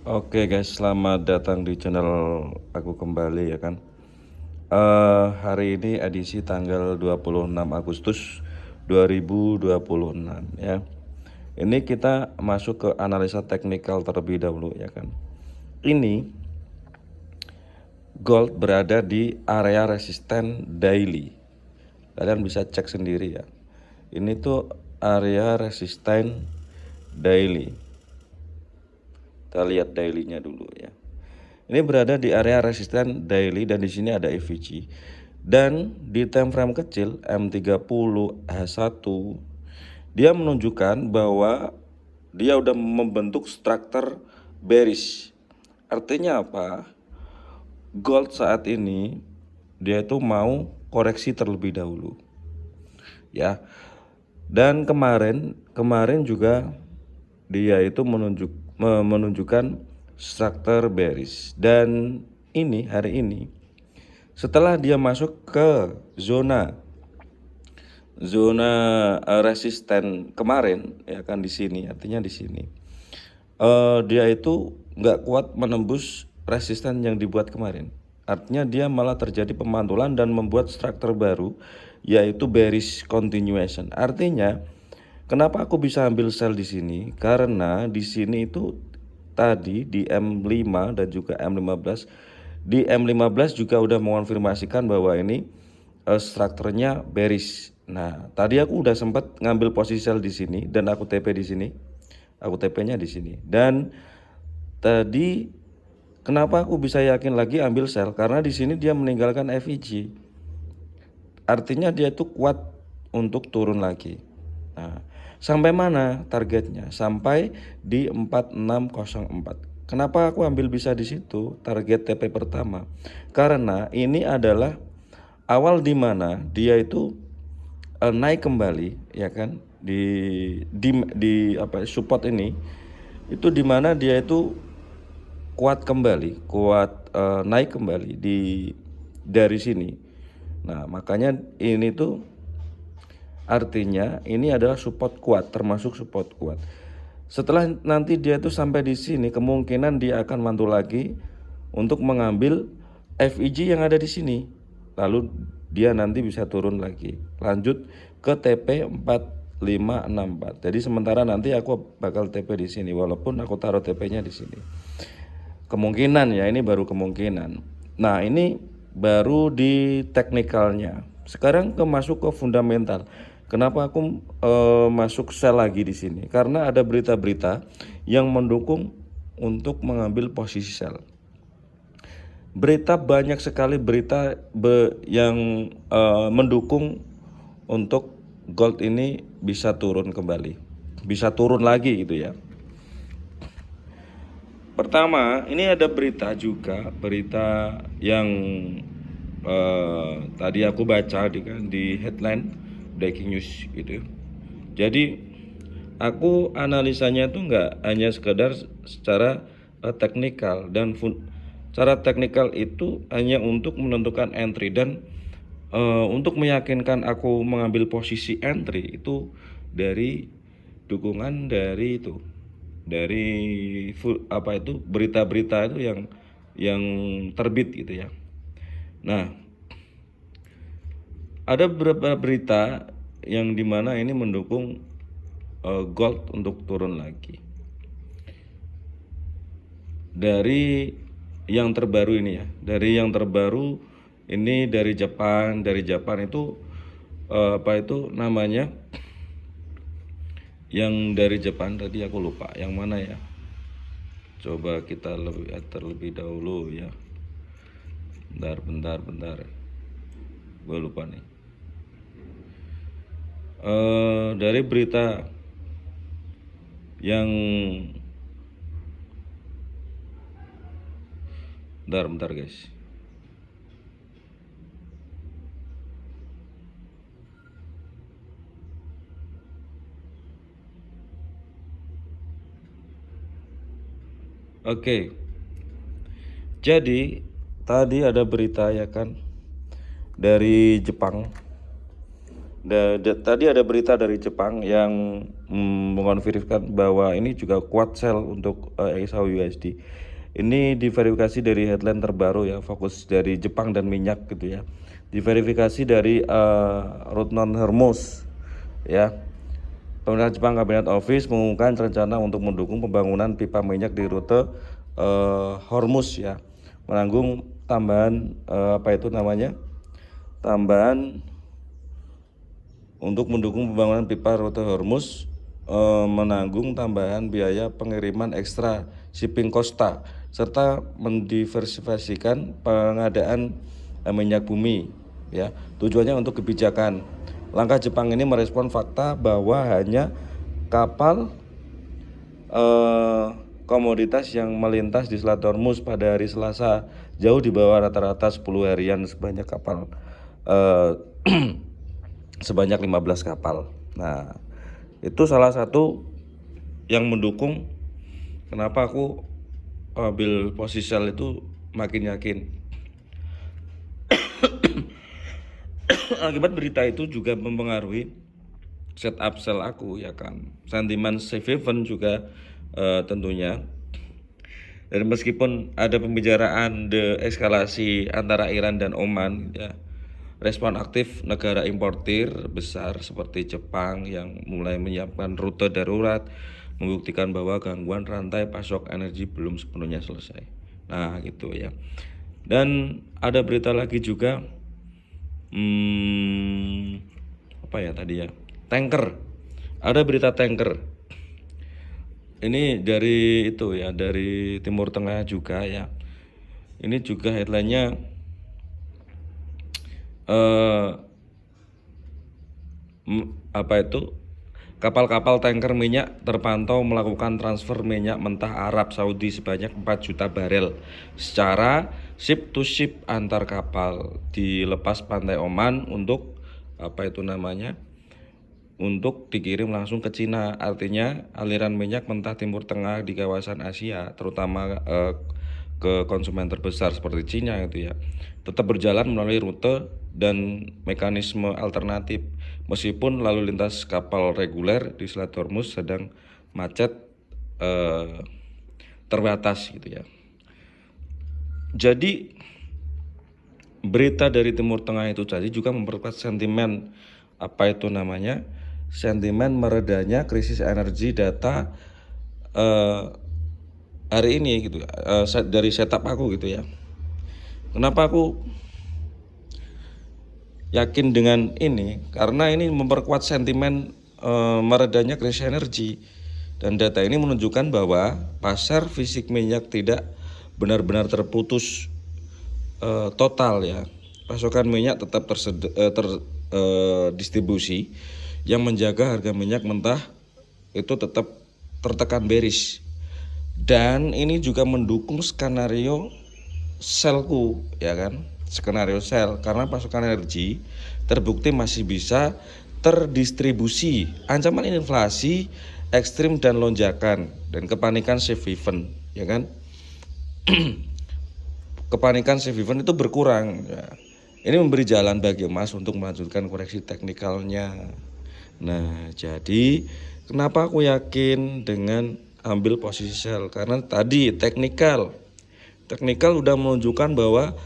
Oke guys, selamat datang di channel aku kembali ya kan. Hari ini edisi tanggal 26 Agustus 2026 ya. Ini kita masuk ke analisa teknikal terlebih dahulu ya kan. Ini gold berada di area resisten daily. Kalian bisa cek sendiri ya. Ini tuh area resisten daily. Kita lihat daily-nya dulu ya. Ini berada di area resisten daily dan di sini ada EVG. Dan di time frame kecil M30H1 dia menunjukkan bahwa dia udah membentuk struktur bearish. Artinya apa? Gold saat ini dia itu mau koreksi terlebih dahulu. Ya. Dan kemarin juga dia itu menunjukkan struktur bearish, dan ini hari ini setelah dia masuk ke zona resisten kemarin ya kan, di sini artinya di sini dia itu nggak kuat menembus resisten yang dibuat kemarin, artinya dia malah terjadi pemantulan dan membuat struktur baru yaitu bearish continuation. Artinya kenapa aku bisa ambil sell di sini? Karena di sini itu tadi di M5 dan juga M15. Di M15 juga udah mengonfirmasikan bahwa ini strukturnya bearish. Nah, tadi aku udah sempat ngambil posisi sell di sini dan aku TP di sini. Aku TP-nya di sini. Dan tadi kenapa aku bisa yakin lagi ambil sell? Karena di sini dia meninggalkan FEG. Artinya dia itu kuat untuk turun lagi. Nah, sampai mana targetnya? Sampai di 4604. Kenapa aku ambil bisa di situ target TP pertama? Karena ini adalah awal di mana dia itu naik kembali ya kan, di apa support ini, itu di mana dia itu kuat kembali, naik kembali dari sini. Nah, makanya ini tuh artinya ini adalah support kuat, termasuk support kuat. Setelah nanti dia tuh sampai di sini, kemungkinan dia akan mantul lagi untuk mengambil FEG yang ada di sini. Lalu dia nanti bisa turun lagi, lanjut ke TP 4564. Jadi sementara nanti aku bakal TP di sini, walaupun aku taruh TP-nya di sini. Kemungkinan ya, ini baru kemungkinan. Nah, ini baru di teknikalnya. Sekarang masuk ke fundamental. Kenapa aku masuk sell lagi di sini? Karena ada berita-berita yang mendukung untuk mengambil posisi sell. Banyak sekali berita yang mendukung untuk gold ini bisa turun kembali, bisa turun lagi gitu ya. Pertama, ini ada berita yang tadi aku baca di headline breaking news gitu. Jadi aku analisanya tuh nggak hanya sekedar secara teknikal, dan cara teknikal itu hanya untuk menentukan entry, dan untuk meyakinkan aku mengambil posisi entry itu dari dukungan dari berita-berita itu yang terbit gitu ya. Nah, ada beberapa berita yang dimana ini mendukung gold untuk turun lagi. Dari yang terbaru ini ya, dari Jepang. Dari Jepang itu apa itu namanya? Yang dari Jepang tadi aku lupa yang mana ya. Coba kita terlebih dahulu ya. Bentar. Gue lupa nih. Dari berita yang bentar guys. Oke. Jadi tadi ada berita ya kan dari Jepang. Tadi ada berita dari Jepang yang mengonfirmasikan bahwa ini juga kuat sell untuk XAU USD. Ini diverifikasi dari headline terbaru ya, fokus dari Jepang dan minyak gitu ya. Diverifikasi dari Rutnon Hermos ya. Pemerintah Jepang Cabinet Office mengumumkan rencana untuk mendukung pembangunan pipa minyak di rute Hormuz ya, menanggung tambahan tambahan untuk mendukung pembangunan pipa rute Hormuz, menanggung tambahan biaya pengiriman ekstra shipping costa serta mendiversifikasikan pengadaan minyak bumi ya. Tujuannya untuk kebijakan. Langkah Jepang ini merespon fakta bahwa hanya kapal komoditas yang melintas di Selat Hormuz pada hari Selasa jauh di bawah rata-rata 10 harian sebanyak kapal sebanyak 15 kapal. Nah, itu salah satu yang mendukung kenapa aku ambil posisi sell itu makin yakin. Akibat berita itu juga mempengaruhi setup sell aku ya kan. Sentimen safe haven juga tentunya. Dan meskipun ada pembicaraan deeskalasi antara Iran dan Oman ya, respon aktif negara importir besar seperti Jepang yang mulai menyiapkan rute darurat membuktikan bahwa gangguan rantai pasok energi belum sepenuhnya selesai. Nah gitu ya. Dan ada berita lagi juga apa ya tadi ya, tanker. Ada berita tanker. Ini dari itu ya, dari Timur Tengah juga ya. Ini juga headline-nya kapal-kapal tanker minyak terpantau melakukan transfer minyak mentah Arab Saudi sebanyak 4 juta barel secara ship to ship antar kapal di lepas pantai Oman untuk untuk dikirim langsung ke Cina. Artinya aliran minyak mentah Timur Tengah di kawasan Asia terutama ke konsumen terbesar seperti Cina itu ya, tetap berjalan melalui rute dan mekanisme alternatif meskipun lalu lintas kapal reguler di Selat Hormuz sedang macet terbatas gitu ya. Jadi berita dari Timur Tengah itu tadi juga memperkuat sentimen sentimen meredanya krisis energi data hari ini gitu dari setup aku gitu ya. Kenapa aku yakin dengan ini? Karena ini memperkuat sentimen meredanya krisis energi, dan data ini menunjukkan bahwa pasar fisik minyak tidak benar-benar terputus total ya. Pasokan minyak tetap terdistribusi yang menjaga harga minyak mentah itu tetap tertekan bearish. Dan ini juga mendukung skenario sellku ya kan, skenario sell karena pasokan energi terbukti masih bisa terdistribusi. Ancaman inflasi ekstrim dan lonjakan dan kepanikan safe haven ya kan. Kepanikan safe haven itu berkurang ya. Ini memberi jalan bagi emas untuk melanjutkan koreksi teknikalnya. Nah, jadi kenapa aku yakin dengan ambil posisi sell? Karena tadi teknikal udah menunjukkan bahwa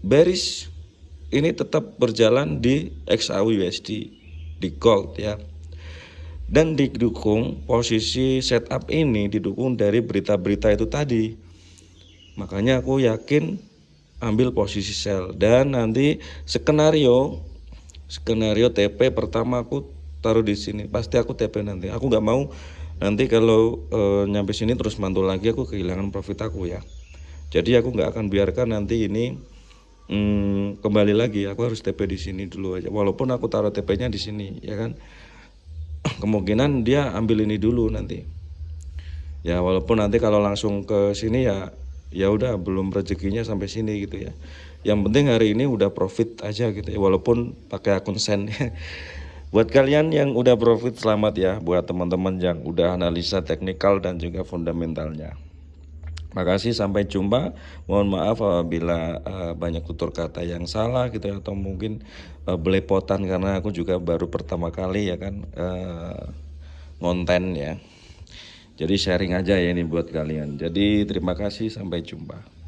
bearish ini tetap berjalan di XAU USD, di gold ya. Dan didukung posisi setup ini didukung dari berita-berita itu tadi. Makanya aku yakin ambil posisi sell. Dan nanti skenario TP pertama aku taruh di sini. Pasti aku TP nanti. Aku nggak mau nanti kalau nyampe sini terus mantul lagi aku kehilangan profit aku ya. Jadi aku nggak akan biarkan nanti ini kembali lagi. Aku harus TP di sini dulu aja. Walaupun aku taruh TP-nya di sini ya kan. Kemungkinan dia ambil ini dulu nanti. Ya walaupun nanti kalau langsung ke sini ya udah belum rezekinya sampai sini gitu ya. Yang penting hari ini udah profit aja gitu ya, walaupun pakai akun sen. Buat kalian yang udah profit selamat ya, buat teman-teman yang udah analisa teknikal dan juga fundamentalnya. Makasih, sampai jumpa. Mohon maaf apabila banyak tutur kata yang salah gitu ya, atau mungkin belepotan karena aku juga baru pertama kali ya kan ngonten ya. Jadi sharing aja ya ini buat kalian. Jadi terima kasih, sampai jumpa.